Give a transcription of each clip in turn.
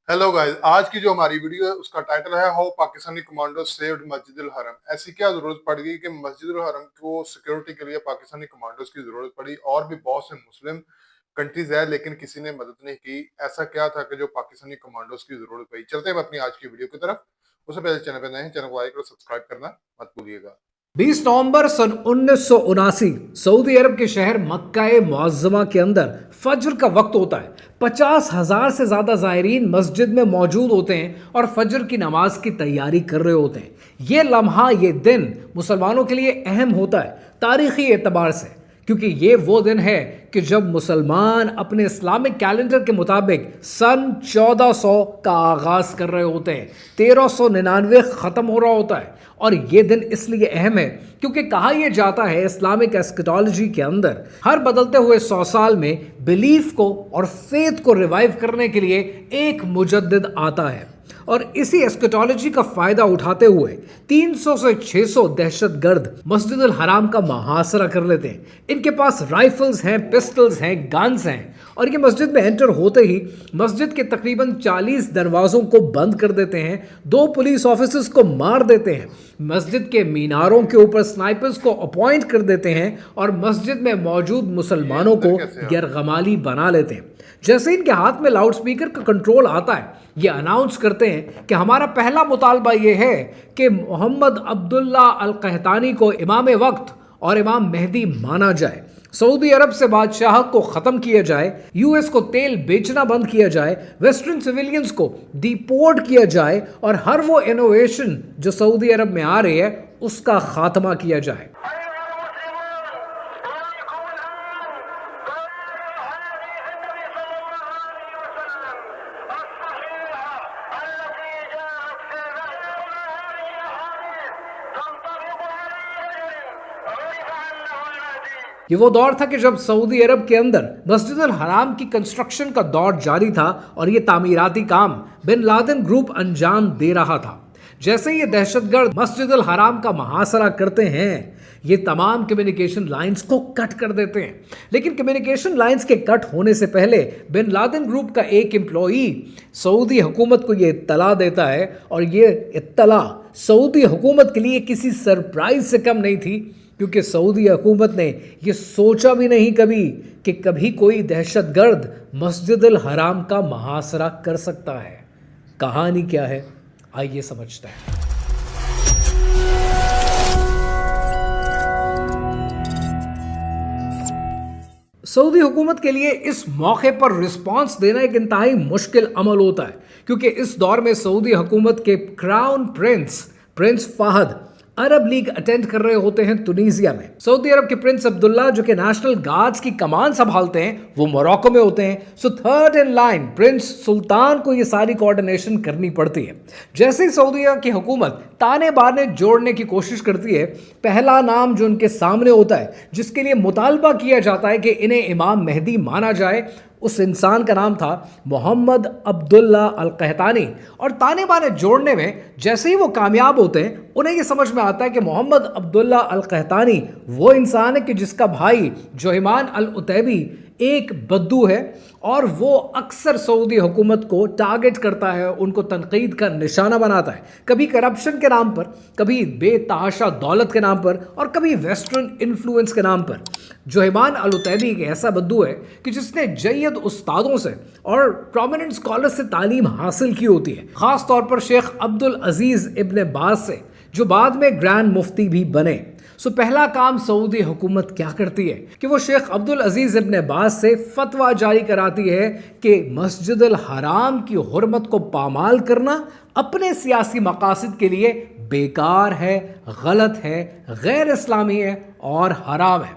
Hello guys, आज की जो हमारी वीडियो है उसका टाइटल है हाउ पाकिस्तानी कमांडो सेव्ड मस्जिद अल हरम। ऐसी क्या जरूरत पड़ गई कि मस्जिद अल हरम को सिक्योरिटी के लिए पाकिस्तानी कमांडोज की जरूरत पड़ी। और भी बहुत से मुस्लिम कंट्रीज है लेकिन किसी ने मदद नहीं की। ऐसा क्या था कि जो पाकिस्तानी कमांडोज की जरूरत पड़ी। चलते हैं अपनी आज की वीडियो की तरफ। उससे पहले चैनल पे नए हैं, चैनल को लाइक और सब्सक्राइब करना मत भूलिएगा। 20 नवंबर सन 1979 सऊदी अरब के शहर मक्का मुअज्जमा के अंदर फज्र का वक्त होता है। 50,000 से ज्यादा ज़ायरीन मस्जिद में मौजूद होते हैं और फज्र की नमाज की तैयारी कर रहे होते हैं। ये लम्हा, ये दिन मुसलमानों के लिए अहम होता है तारीखी एतबार से, क्योंकि ये वो दिन है कि जब मुसलमान अपने इस्लामिक कैलेंडर के मुताबिक सन 1400 का आगाज कर रहे होते हैं। 1399 खत्म हो रहा होता है। और ये दिन इसलिए अहम है क्योंकि कहा यह जाता है इस्लामिक एस्केटोलॉजी के अंदर हर बदलते हुए 100 साल में बिलीफ को और फेथ को रिवाइव करने के लिए एक मुजद्दिद आता है। और इसी एस्केटोलॉजी का फायदा उठाते हुए 300 से 600 दहशतगर्द मस्जिद अल हराम का मुहासरा कर लेते हैं। इनके पास राइफल्स हैं, पिस्टल्स हैं, गन्स हैं और ये मस्जिद में एंटर होते ही मस्जिद के तकरीबन 40 दरवाज़ों को बंद कर देते हैं। 2 पुलिस ऑफिसर्स को मार देते हैं। मस्जिद के मीनारों के ऊपर स्नाइपर्स को अपॉइंट कर देते हैं और मस्जिद में मौजूद मुसलमानों को यरगमाली बना लेते हैं। जैसे इनके हाथ में लाउड स्पीकर का कंट्रोल आता है, ये अनाउंस करते हैं कि हमारा पहला मुतालबा ये है कि मोहम्मद अब्दुल्ला अल कहतानी को इमाम वक्त और इमाम मेहदी माना जाए। सऊदी अरब से बादशाह को ख़त्म किया जाए, यूएस को तेल बेचना बंद किया जाए, वेस्टर्न सिविलियंस को डिपोर्ट किया जाए और हर वो इनोवेशन जो सऊदी अरब में आ रही है उसका खात्मा किया जाए। ये वो दौर था कि जब सऊदी अरब के अंदर मस्जिद अल हराम की कंस्ट्रक्शन का दौर जारी था और ये तामीराती काम बिन लादेन ग्रुप अंजाम दे रहा था। जैसे ये दहशतगर्द मस्जिद अल हराम का मुहासरा करते हैं, ये तमाम कम्युनिकेशन लाइंस को कट कर देते हैं। लेकिन कम्युनिकेशन लाइंस के कट होने से पहले बिन लादेन ग्रुप का एक एम्प्लॉई सऊदी हुकूमत को ये इत्तला देता है और ये इत्तला सऊदी हुकूमत के लिए किसी सरप्राइज से कम नहीं थी, क्योंकि सऊदी हुकूमत ने यह सोचा भी नहीं कभी कि कभी कोई दहशतगर्द मस्जिद अल हराम का मुहासरा कर सकता है। कहानी क्या है, आइए समझते हैं। सऊदी हुकूमत के लिए इस मौके पर रिस्पांस देना एक इंतहाई मुश्किल अमल होता है, क्योंकि इस दौर में सऊदी हुकूमत के क्राउन प्रिंस फाहद अरब लीग अटेंड कर रहे होते हैं तुनीसिया में। सऊदी अरब के प्रिंस अब्दुल्ला जो कि नेशनल गार्ड्स की कमान संभालते हैं, वो मोरक्को में होते हैं। So third in line prince सुल्तान को ये सारी कोऑर्डिनेशन करनी पड़ती है। जैसे ही सऊदी अरब की हुकूमत ताने बाने जोड़ने की कोशिश करती है, पहला नाम जो उनके सामने होता है जिसके लिए मुतालबा किया जाता है कि इन्हें इमाम मेहदी माना जाए, उस इंसान का नाम था मोहम्मद अब्दुल्ला अल कहतानी। और ताने बाने जोड़ने में जैसे ही वो कामयाब होते हैं, उन्हें ये समझ में आता है कि मोहम्मद अब्दुल्ला अल कहतानी वो इंसान है कि जिसका भाई जोहिमान अल उतैबी एक बद्दू है और वो अक्सर सऊदी हुकूमत को टारगेट करता है, उनको तनकीद का निशाना बनाता है, कभी करप्शन के नाम पर, कभी बेतहाशा दौलत के नाम पर और कभी वेस्टर्न इन्फ्लुएंस के नाम पर। जोहिमान अल उतैबी एक ऐसा बद्दू है कि जिसने जय्यद उस्तादों से और प्रोमिनेंट स्कॉलर से तालीम हासिल की होती है, खास तौर पर शेख अब्दुल अजीज इब्ने बाज से, जो बाद में ग्रैंड मुफ्ती भी बने। सो पहला काम सऊदी हुकूमत क्या करती है कि वो शेख अब्दुल अजीज इब्ने बाज से फतवा जारी कराती है कि मस्जिद अल हराम की हुर्मत को पामाल करना अपने सियासी मकासद के लिए बेकार है, गलत है, गैर इस्लामी है और हराम है।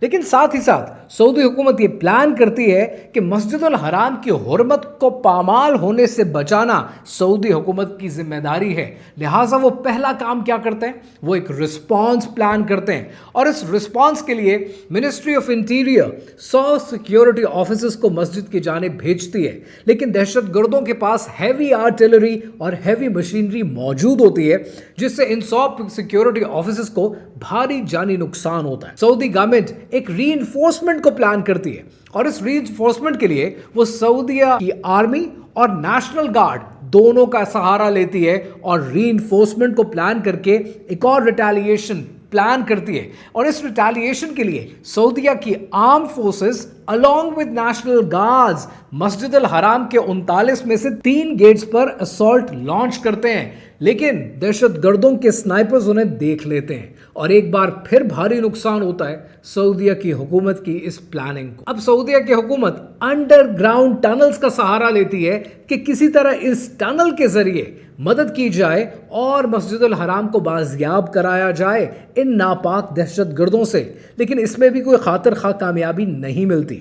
लेकिन साथ ही साथ सऊदी हुकूमत ये प्लान करती है कि मस्जिद अल हराम की हुर्मत को पामाल होने से बचाना सऊदी हुकूमत की जिम्मेदारी है। लिहाजा वो पहला काम क्या करते हैं, वो एक रिस्पांस प्लान करते हैं और इस रिस्पांस के लिए ministry of interior 100 security officers को मस्जिद की जानिब भेजती है। लेकिन दहशतगर्दों के पास हैवी आर्टिलरी और हैवी मशीनरी मौजूद होती है, जिससे इन 100 सिक्योरिटी ऑफिसर्स को भारी जानी नुकसान होता है। सऊदी गवर्नमेंट एक रीइंफोर्समेंट को प्लान करती है और इस रीइंफोर्समेंट के लिए वो सऊदीया की आर्मी और नेशनल गार्ड दोनों का सहारा लेती है और रीइंफोर्समेंट को प्लान करके एक और रिटेलिएशन प्लान करती है। और इस रिटेलिएशन के लिए सऊदीया की arm forces along with national guards मस्जिद अल हराम के 39 में से 3 गेट्स पर असॉल्ट लॉन्च करते हैं, लेकिन दहशतगर्दों के स्नाइपर्स उन्हें देख लेते हैं और एक बार फिर भारी नुकसान होता है सऊदीया की हुकूमत की इस प्लानिंग को। अब सऊदीया की हुकूमत अंडरग्राउंड टनल्स का सहारा लेती है कि किसी तरह इस टनल के जरिए मदद की जाए और मस्जिद अल हराम को बाजियाब कराया जाए इन नापाक दहशतगर्दों से, लेकिन इसमें भी कोई खातिर खा कामयाबी नहीं मिलती।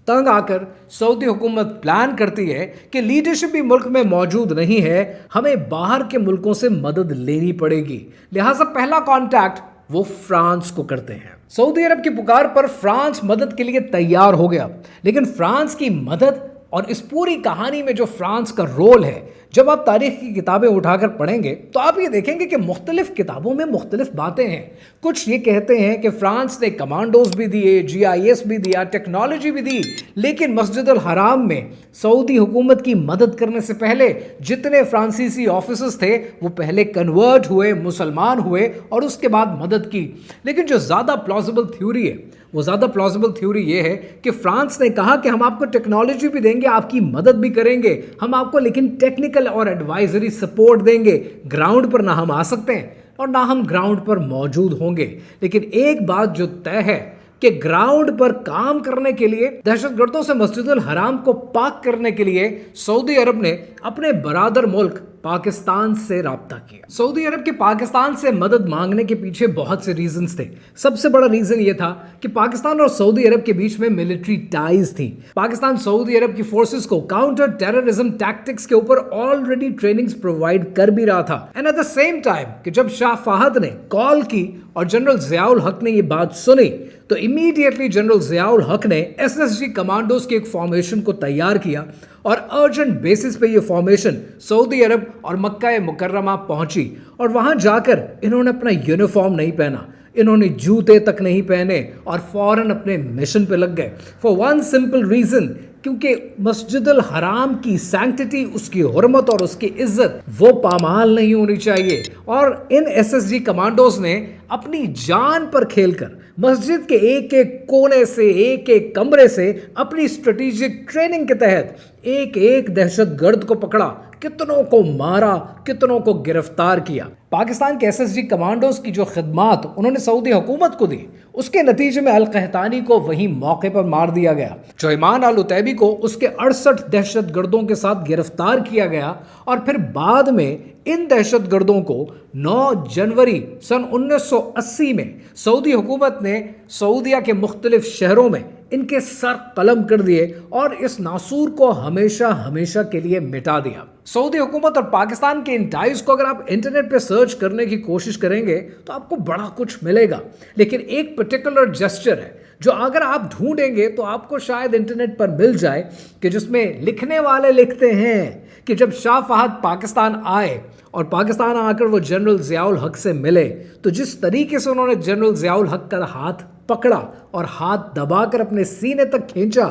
तंग आकर सऊदी हुकूमत प्लान करती है कि लीडरशिप भी मुल्क में मौजूद नहीं है, हमें बाहर के मुल्कों से मदद लेनी पड़ेगी। लिहाजा पहला कॉन्टैक्ट वो फ्रांस को करते हैं। सऊदी अरब की पुकार पर फ्रांस मदद के लिए तैयार हो गया, लेकिन फ्रांस की मदद और इस पूरी कहानी में जो फ्रांस का रोल है, जब आप तारीख की किताबें उठाकर पढ़ेंगे तो आप ये देखेंगे कि मुख्तलिफ किताबों में मुख्तलिफ बातें हैं। कुछ ये कहते हैं कि फ्रांस ने कमांडोज भी दिए, GIS भी दिया, टेक्नोलॉजी भी दी, लेकिन मस्जिद अल हराम में सऊदी हुकूमत की मदद करने से पहले जितने फ्रांसीसी ऑफिसर्स थे वो पहले कन्वर्ट हुए, मुसलमान हुए और उसके बाद मदद की। लेकिन जो ज़्यादा प्लॉजिबल थ्योरी है, वो ज़्यादा प्लॉजिबल थ्योरी ये है कि फ्रांस ने कहा कि हम आपको टेक्नोलॉजी भी देंगे, आपकी मदद भी करेंगे, हम आपको लेकिन टेक्निकल और एडवाइजरी सपोर्ट देंगे। ग्राउंड पर ना हम आ सकते हैं और ना हम ग्राउंड पर मौजूद होंगे, लेकिन एक बात जो तय है कि ग्राउंड पर काम करने के लिए, दहशतगर्दों से मस्जिद अल हराम को पाक करने के लिए सऊदी अरब ने अपने बरादर मुल्क पाकिस्तान से राब्ता किया। सऊदी अरब के पाकिस्तान से मदद मांगने के पीछे बहुत से रीजंस थे। सबसे बड़ा रीजन ये था कि पाकिस्तान और सऊदी अरब के बीच में मिलिट्री टाइज थी। पाकिस्तान सऊदी अरब की फोर्सेस को काउंटर टेररिज्म टैक्टिक्स के ऊपर ऑलरेडी ट्रेनिंग्स प्रोवाइड कर भी रहा था। And at the same time कि जब शाह फहद ने कॉल की और जनरल ज़ियाउल हक ने ये बात सुनी तो इमीडिएटली जनरल ज़ियाउल हक ने SSG कमांडोज की एक फॉर्मेशन को तैयार किया और अर्जेंट बेसिस पे ये फॉर्मेशन सऊदी अरब और मक्का मुकर्रमा पहुंची। और वहां जाकर इन्होंने अपना यूनिफॉर्म नहीं पहना, इन्होंने जूते तक नहीं पहने और फौरन अपने मिशन पे लग गए। फॉर वन सिंपल रीजन, क्योंकि मस्जिद अल हराम की सैंक्टिटी, उसकी हुर्मत और उसकी इज्जत वो पामाल नहीं होनी चाहिए। और इन SSG कमांडोज ने अपनी जान पर खेलकर मस्जिद के एक एक कोने से, एक एक कमरे से अपनी स्ट्रेटेजिक ट्रेनिंग के तहत एक एक दहशतगर्द को पकड़ा, कितनों को मारा, कितनों को गिरफ्तार किया। पाकिस्तान के SSG कमांडोज की जो खिदमात उन्होंने सऊदी हुकूमत को दी, उसके नतीजे में अल-कहतानी को वहीं मौके पर मार दिया गया। जोइमान अल-उतैबी को उसके 68 दहशतगर्दों के साथ गिरफ्तार किया गया और फिर बाद में इन दहशतगर्दों को 9 जनवरी सन 1980 में सऊदी हुकूमत ने सऊदीया के मुख्तलिफ शहरों में इनके सर कलम कर दिए और इस नासूर को हमेशा हमेशा के लिए मिटा दिया। सऊदी हुकूमत और पाकिस्तान के इन टाइज को अगर आप इंटरनेट पे सर्च करने की कोशिश करेंगे तो आपको बड़ा कुछ मिलेगा, लेकिन एक पर्टिकुलर जेस्चर है जो अगर आप ढूंढेंगे तो आपको शायद इंटरनेट पर मिल जाए कि जिसमें लिखने वाले लिखते हैं कि जब शाह फहद पाकिस्तान आए और पाकिस्तान आकर वो जनरल ज़ियाउल हक से मिले तो जिस तरीके से उन्होंने जनरल ज़ियाउल हक का हाथ पकड़ा और हाथ दबाकर अपने सीने तक खींचा,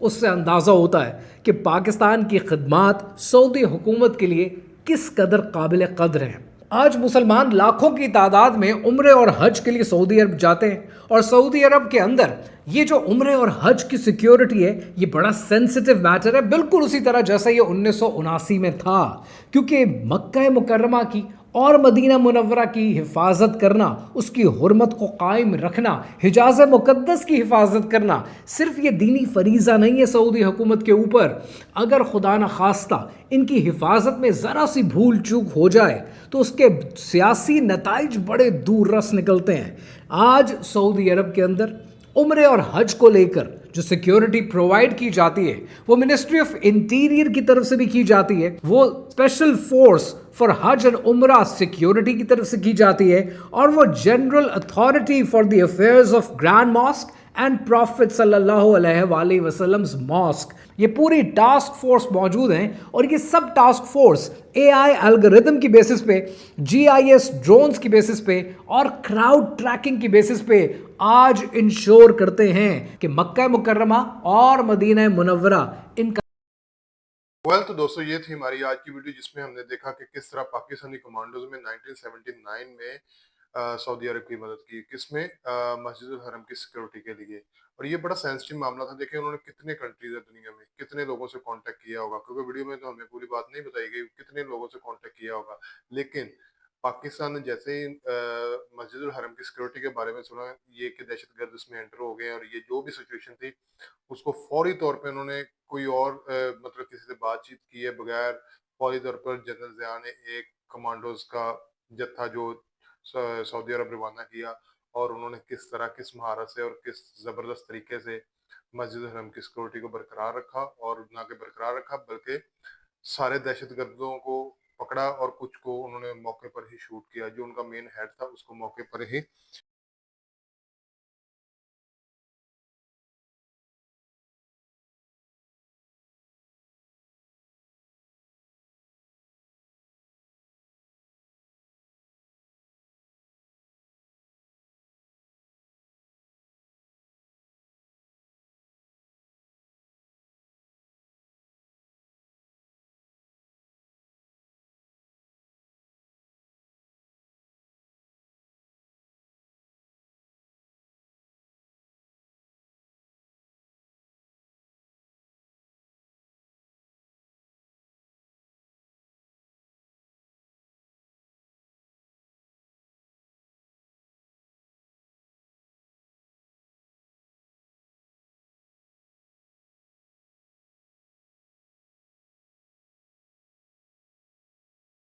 उससे अंदाज़ा होता है कि पाकिस्तान की खिदमात सऊदी हुकूमत के लिए किस कदर काबिल कद्र हैं। आज मुसलमान लाखों की तादाद में उम्रे और हज के लिए सऊदी अरब जाते हैं और सऊदी अरब के अंदर ये जो उम्रे और हज की सिक्योरिटी है, ये बड़ा सेंसिटिव मैटर है, बिल्कुल उसी तरह जैसा ये 1979 में था, क्योंकि मक्का मुकर्रमा की और मदीना मुनव्वरा की हिफाजत करना, उसकी हुर्मत को कायम रखना, हिजाज़ मुक़द्दस की हिफाजत करना सिर्फ ये दीनी फरीज़ा नहीं है सऊदी हुकूमत के ऊपर। अगर खुदा न खास्ता इनकी हिफाजत में ज़रा सी भूल चूक हो जाए तो उसके सियासी नताइज बड़े दूर रस निकलते हैं। आज सऊदी अरब के अंदर उम्रे और हज को लेकर जो सिक्योरिटी प्रोवाइड की जाती है वो मिनिस्ट्री ऑफ इंटीरियर की तरफ से भी की जाती है, वो स्पेशल फोर्स फॉर हज एंड उम्रा सिक्योरिटी की तरफ से की जाती है, और वो general authority for the affairs of grand mosque and profit सल्लल्लाहु अलैहि वसल्लम मॉस्क, ये पूरी टास्क फोर्स मौजूद हैं। और ये सब टास्क फोर्स AI एल्गोरिथम की बेसिस पे, GIS ड्रोन्स की बेसिस पे और क्राउड ट्रैकिंग की बेसिस पे आज इंश्योर करते हैं कि मक्का मुकर्रमा और मदीना मुनव्वरा इनका तो दोस्तों ये थी हमारी आज की वीडियो जिसमें हमने देखा कि किस तरह पाकिस्तानी कमांडोज में 1979 में सऊदी अरब की मदद की किसमें मस्जिद उल हरम की सिक्योरिटी के लिए। और ये बड़ा सेंसिटिव मामला था। देखिए उन्होंने कितने कंट्रीज है दुनिया में, कितने लोगों से कांटेक्ट किया होगा, क्योंकि वीडियो में तो हमें पूरी बात नहीं बताई गई कितने लोगों से कांटेक्ट किया होगा। लेकिन पाकिस्तान ने जैसे ही मस्जिद उल हरम की सिक्योरिटी के बारे में सुना ये कि दहशतगर्द इसमें एंटर हो गए और ये जो भी सिचुएशन थी उसको फौरी तौर पे उन्होंने कोई और मतलब किसी से बातचीत किए बगैर फौरी तौर पर जनरल ज़िया ने एक कमांडोज का जत्था जो सऊदी अरब रवाना किया। और उन्होंने किस तरह किस महारत से और किस जबरदस्त तरीके से मस्जिद हरम की सिक्योरिटी को बरकरार रखा, और ना के बरकरार रखा बल्कि सारे दहशतगर्दों को पकड़ा और कुछ को उन्होंने मौके पर ही शूट किया। जो उनका मेन हेड था उसको मौके पर ही